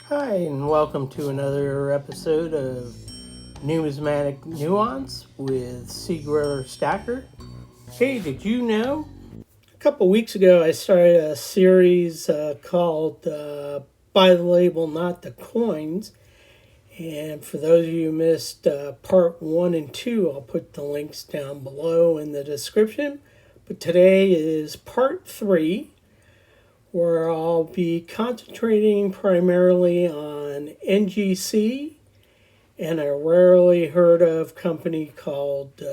Hi, and welcome to another episode of Numismatic Nuance with Seagrower Stacker. Hey, did you know? A couple weeks ago, I started a series called By the Label, Not the Coins. And for those of you who missed part 1 and 2, I'll put the links down below in the description. But today is part 3, where I'll be concentrating primarily on NGC and a rarely heard of company called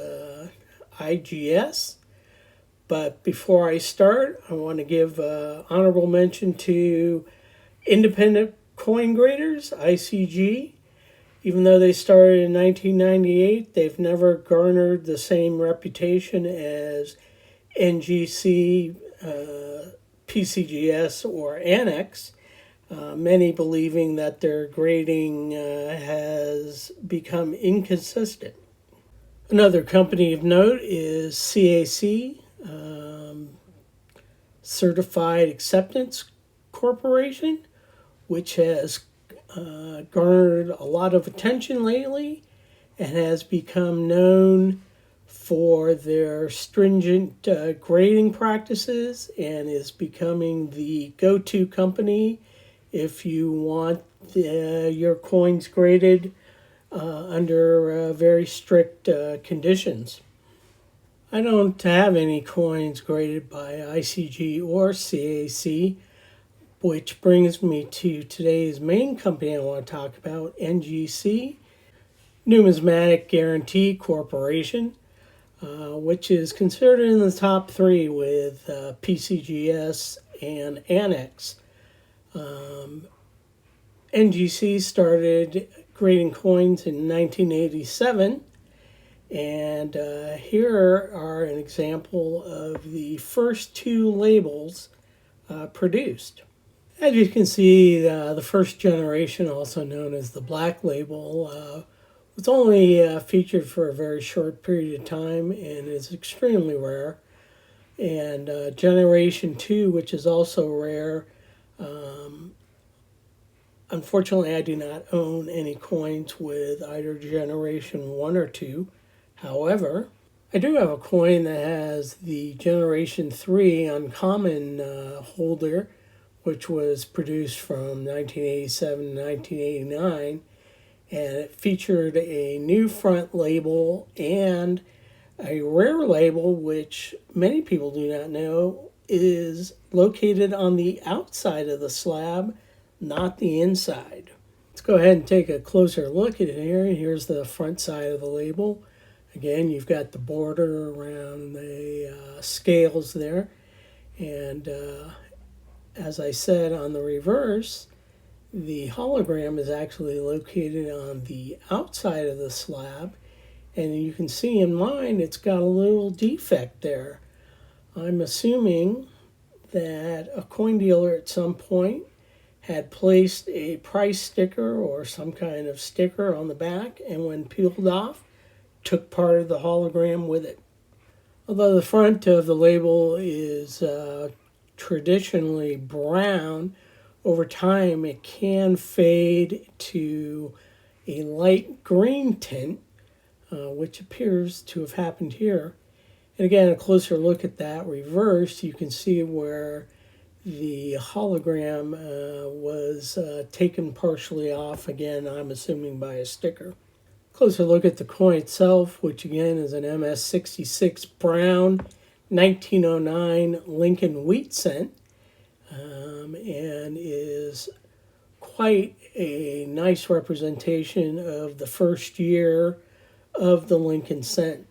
IGS. But before I start, I want to give honorable mention to Independent Coin Graders, ICG. Even though they started in 1998, they've never garnered the same reputation as NGC, PCGS, or Annex. Many believing that their grading has become inconsistent. Another company of note is CAC, Certified Acceptance Corporation, which has garnered a lot of attention lately and has become known for their stringent grading practices and is becoming the go-to company if you want your coins graded under very strict conditions. I don't have any coins graded by ICG or CAC, which brings me to today's main company I want to talk about, NGC, Numismatic Guarantee Corporation, which is considered in the top 3 with PCGS and Annex. NGC started grading coins in 1987, and here are an example of the first 2 labels produced. As you can see, the first generation, also known as the black label, was only featured for a very short period of time and is extremely rare. And Generation 2, which is also rare, unfortunately, I do not own any coins with either Generation 1 or 2. However, I do have a coin that has the Generation 3 Uncommon holder, which was produced from 1987 to 1989. And it featured a new front label and a rear label, which many people do not know is located on the outside of the slab, not the inside. Let's go ahead and take a closer look at it here. Here's the front side of the label. Again, you've got the border around the scales there. And as I said, on the reverse, the hologram is actually located on the outside of the slab, and you can see in mine it's got a little defect there. I'm assuming that a coin dealer at some point had placed a price sticker or some kind of sticker on the back, and when peeled off, took part of the hologram with it. Although the front of the label is traditionally brown, over time it can fade to a light green tint, which appears to have happened here. And again, a closer look at that reverse, you can see where the hologram was taken partially off, again, I'm assuming by a sticker. Closer look at the coin itself, which again is an MS66 brown 1909 Lincoln wheat cent. And is quite a nice representation of the first year of the Lincoln cent.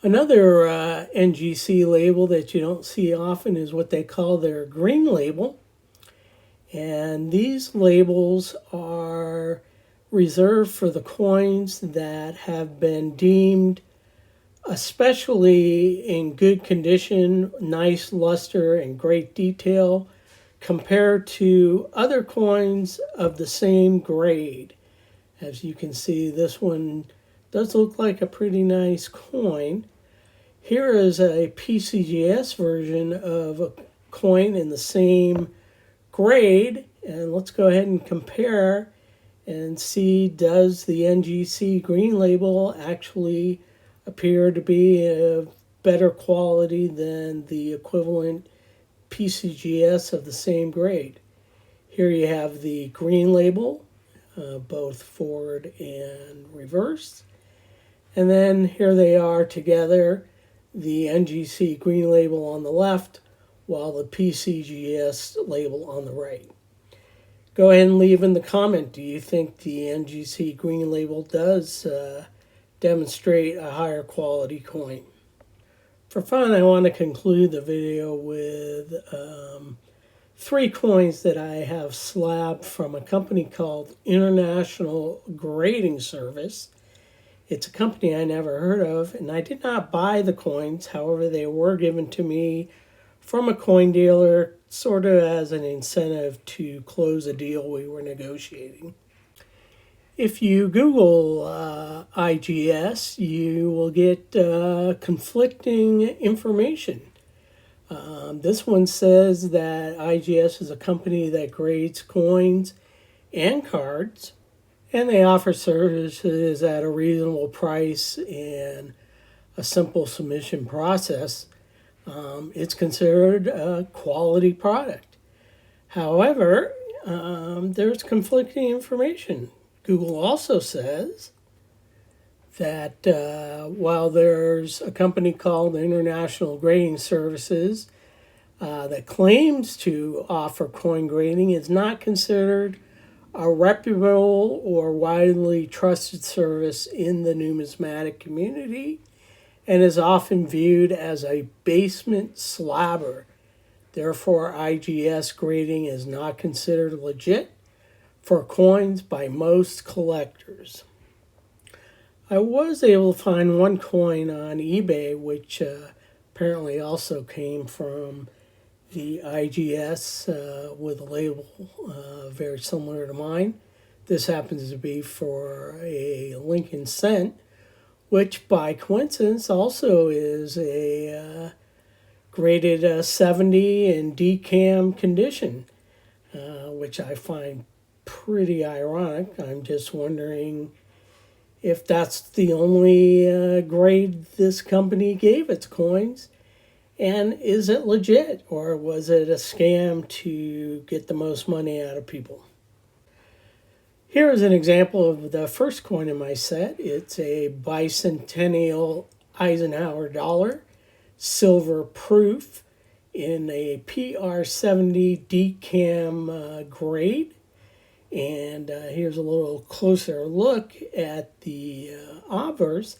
Another NGC label that you don't see often is what they call their green label. And these labels are reserved for the coins that have been deemed especially in good condition, nice luster, and great detail, compared to other coins of the same grade. As you can see, this one does look like a pretty nice coin. Here is a PCGS version of coin in the same grade, and let's go ahead and compare and see, does the NGC green label actually appear to be a better quality than the equivalent PCGS of the same grade. Here you have the green label, both forward and reverse. And then here they are together, the NGC green label on the left, while the PCGS label on the right. Go ahead and leave in the comment, do you think the NGC green label does demonstrate a higher quality coin? For fun, I want to conclude the video with 3 coins that I have slabbed from a company called International Grading Service. It's a company I never heard of, and I did not buy the coins. However, they were given to me from a coin dealer, sort of as an incentive to close a deal we were negotiating. If you Google IGS, you will get conflicting information. This one says that IGS is a company that grades coins and cards, and they offer services at a reasonable price and a simple submission process. It's considered a quality product. However, there's conflicting information. Google also says that while there's a company called International Grading Services that claims to offer coin grading, is not considered a reputable or widely trusted service in the numismatic community, and is often viewed as a basement slabber. Therefore, IGS grading is not considered legit for coins by most collectors. I was able to find one coin on eBay, which apparently also came from the IGS with a label very similar to mine. This happens to be for a Lincoln Cent, which by coincidence also is a graded 70 in DCAM condition, which I find pretty ironic. I'm just wondering if that's the only grade this company gave its coins, and is it legit, or was it a scam to get the most money out of people? Here is an example of the first coin in my set. It's a bicentennial Eisenhower dollar, silver proof, in a PR70 DCAM grade. And here's a little closer look at the obverse,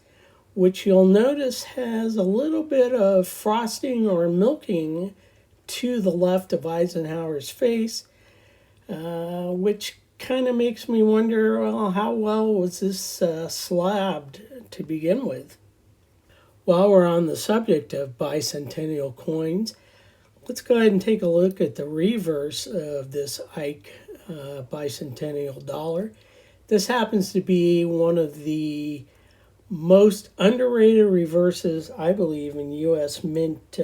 which you'll notice has a little bit of frosting or milking to the left of Eisenhower's face, which kind of makes me wonder, well, how well was this slabbed to begin with? While we're on the subject of bicentennial coins, let's go ahead and take a look at the reverse of this Ike bicentennial dollar. This happens to be one of the most underrated reverses, I believe, in U.S. Mint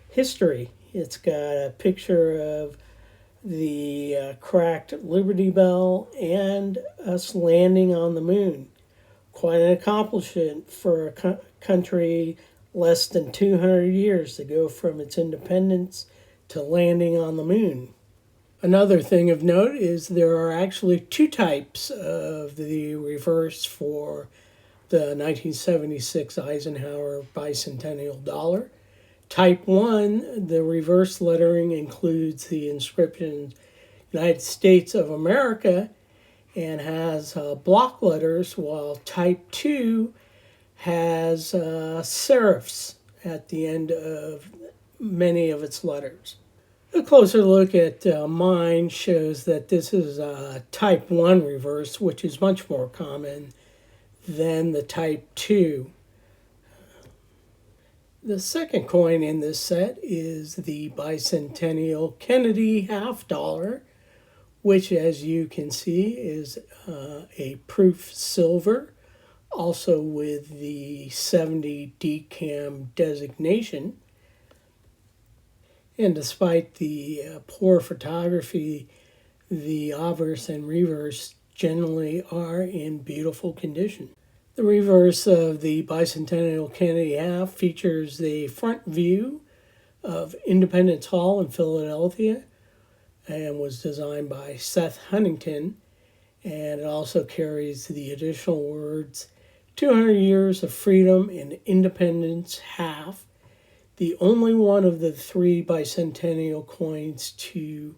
history. It's got a picture of the cracked Liberty Bell and us landing on the moon. Quite an accomplishment for a country less than 200 years to go from its independence to landing on the moon. Another thing of note is there are actually 2 types of the reverse for the 1976 Eisenhower bicentennial dollar. Type 1, the reverse lettering includes the inscription United States of America and has block letters, while Type 2 has serifs at the end of many of its letters. A closer look at mine shows that this is a Type 1 reverse, which is much more common than the Type 2. The second coin in this set is the bicentennial Kennedy half dollar, which, as you can see, is a proof silver, also with the 70 DCAM designation. And despite the poor photography, the obverse and reverse generally are in beautiful condition. The reverse of the Bicentennial Kennedy half features the front view of Independence Hall in Philadelphia and was designed by Seth Huntington. And it also carries the additional words 200 years of freedom and independence half, the only one of the 3 bicentennial coins to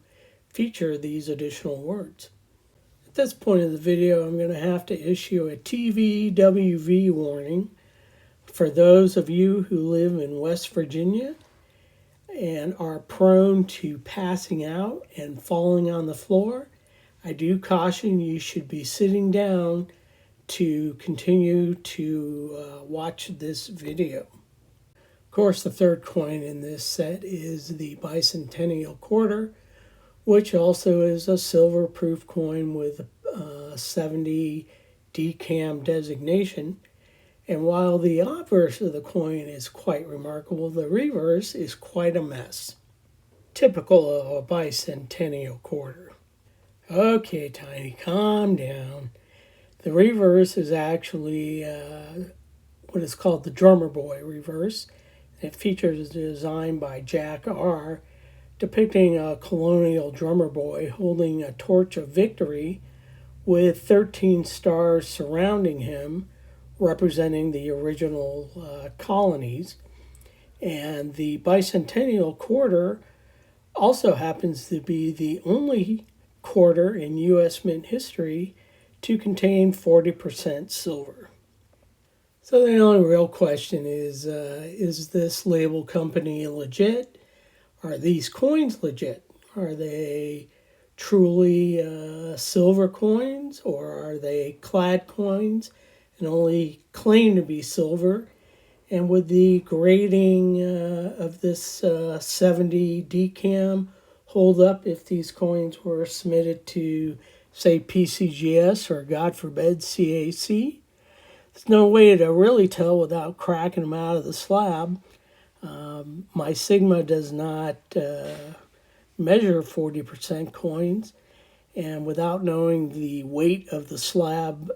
feature these additional words. At this point in the video, I'm going to have to issue a TVWV warning for those of you who live in West Virginia and are prone to passing out and falling on the floor. I do caution you should be sitting down to continue to watch this video. Of course, the third coin in this set is the Bicentennial Quarter, which also is a silver-proof coin with 70 DKAM designation. And while the obverse of the coin is quite remarkable, the reverse is quite a mess. Typical of a Bicentennial Quarter. Okay, Tiny, calm down. The reverse is actually what is called the Drummer Boy reverse. It features a design by Jack R., depicting a colonial drummer boy holding a torch of victory with 13 stars surrounding him, representing the original colonies. And the Bicentennial Quarter also happens to be the only quarter in U.S. Mint history to contain 40% silver. So the only real question is this label company legit? Are these coins legit? Are they truly silver coins, or are they clad coins and only claim to be silver? And would the grading of this 70 DKAM hold up if these coins were submitted to, say, PCGS or, God forbid, CAC? There's no way to really tell without cracking them out of the slab. My Sigma does not measure 40% coins, and without knowing the weight of the slab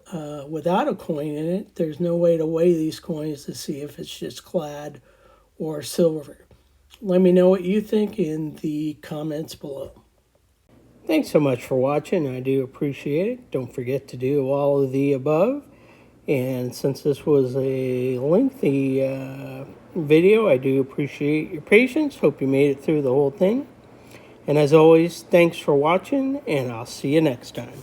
without a coin in it, there's no way to weigh these coins to see if it's just clad or silver. Let me know what you think in the comments below. Thanks so much for watching. I do appreciate it. Don't forget to do all of the above. And since this was a lengthy video, I do appreciate your patience. Hope you made it through the whole thing. And as always, thanks for watching, and I'll see you next time.